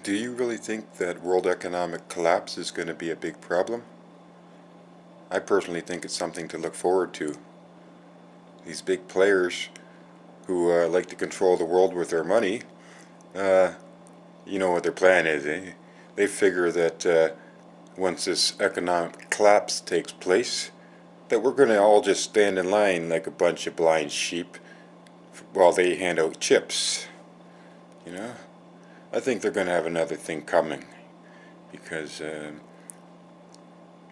Do you really think that world economic collapse is going to be a big problem? I personally think it's something to look forward to. These big players who like to control the world with their money, uh, you know what their plan is, eh? They figure that once this economic collapse takes place, that we're going to all just stand in line like a bunch of blind sheep while they hand out chips, you know? I think they're going to have another thing coming because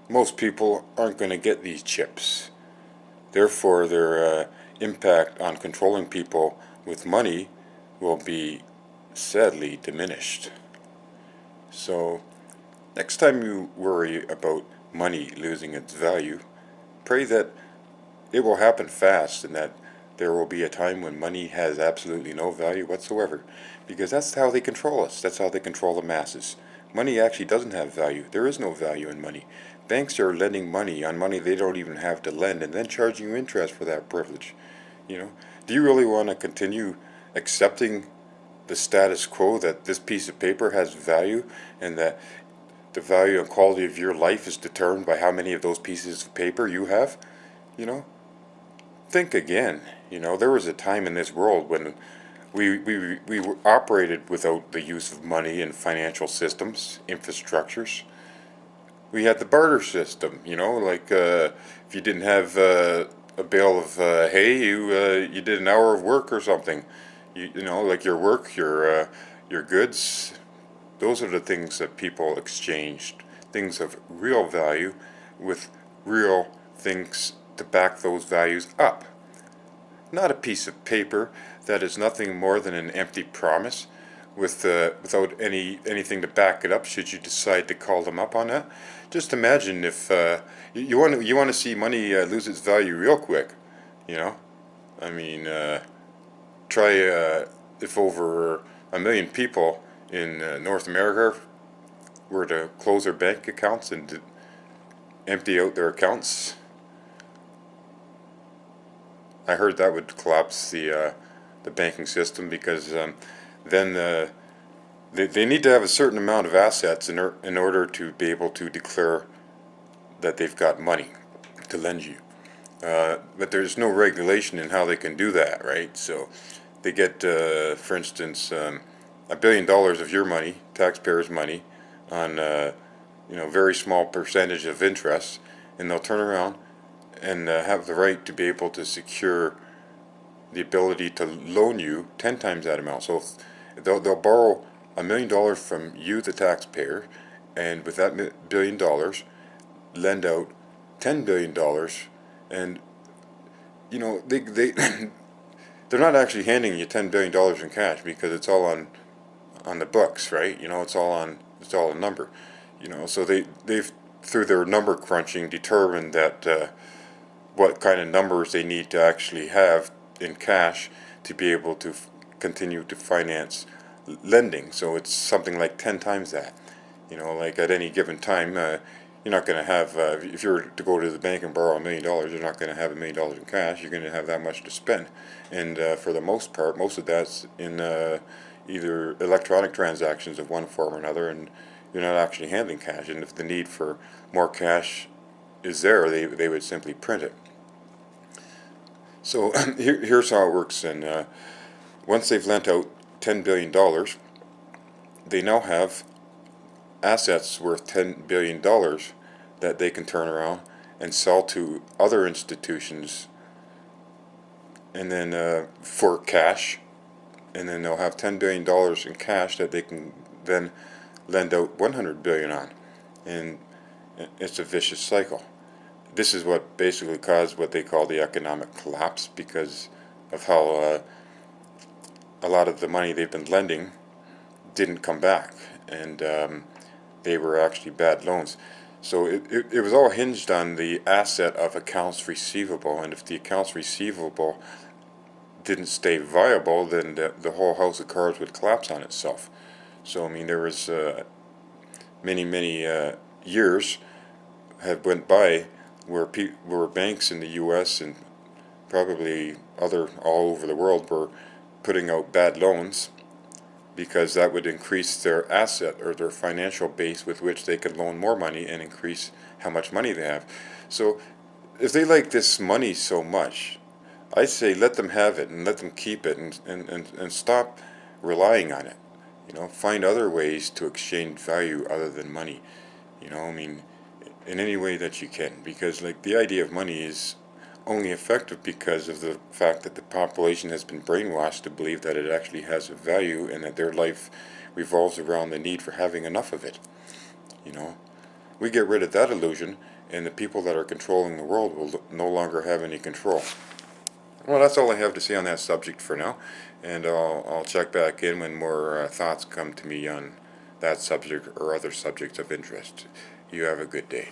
most people aren't going to get these chips. Therefore, their impact on controlling people with money will be sadly diminished. So, next time you worry about money losing its value, pray that it will happen fast and that there will be a time when money has absolutely no value whatsoever. Because that's how they control us. That's how they control the masses. Money actually doesn't have value. There is no value in money. Banks are lending money on money they don't even have to lend and then charging you interest for that privilege. You know, do you really want to continue accepting the status quo that this piece of paper has value and that the value and quality of your life is determined by how many of those pieces of paper you have? You know, think again. You know, there was a time in this world when we operated without the use of money and financial systems, infrastructures. We had the barter system, you know, like if you didn't have a bale of hay, you did an hour of work or something. You know, like your work, your goods. Those are the things that people exchanged. Things of real value with real things to back those values up. Not a piece of paper that is nothing more than an empty promise without anything to back it up should you decide to call them up on that. Just imagine if you want to see money lose its value real quick, you know. I mean, try if over 1 million people in North America were to close their bank accounts and empty out their accounts. I heard that would collapse the banking system because then they need to have a certain amount of assets in order to be able to declare that they've got money to lend you. But there's no regulation in how they can do that, right? So they get, for instance, $1 billion of your money, taxpayers' money, on very small percentage of interest, and they'll turn around and have the right to be able to secure the ability to loan you 10 times that amount. So they'll borrow $1 million from you, the taxpayer, and with that $1 billion, lend out $10 billion, and you know they they're not actually handing you $10 billion in cash because it's all on the books, right? You know, it's all a number. You know, so they've through their number crunching determined that what kind of numbers they need to actually have in cash to be able to continue to finance lending. So it's something like 10 times that. You know, like at any given time, you're not going to have, if you were to go to the bank and borrow $1 million, you're not going to have $1 million in cash. You're going to have that much to spend. And for the most part, most of that's in either electronic transactions of one form or another, and you're not actually handling cash. And if the need for more cash is there, they would simply print it. So here's how it works. And once they've lent out $10 billion, they now have assets worth $10 billion that they can turn around and sell to other institutions, and then for cash, and then they'll have $10 billion in cash that they can then lend out $100 billion on, and it's a vicious cycle. This is what basically caused what they call the economic collapse because of how a lot of the money they've been lending didn't come back, and they were actually bad loans. So it was all hinged on the asset of accounts receivable, and if the accounts receivable didn't stay viable, then the whole house of cards would collapse on itself. So I mean, there was many years have went by where banks in the U.S. and probably all over the world were putting out bad loans because that would increase their asset or their financial base with which they could loan more money and increase how much money they have. So if they like this money so much, I say let them have it and let them keep it, and stop relying on it. Find other ways to exchange value other than money. I mean, in any way that you can, because like the idea of money is only effective because of the fact that the population has been brainwashed to believe that it actually has a value and that their life revolves around the need for having enough of it. You know, we get rid of that illusion, and the people that are controlling the world will no longer have any control. Well, that's all I have to say on that subject for now, and I'll check back in when more thoughts come to me on that subject or other subjects of interest. You have a good day.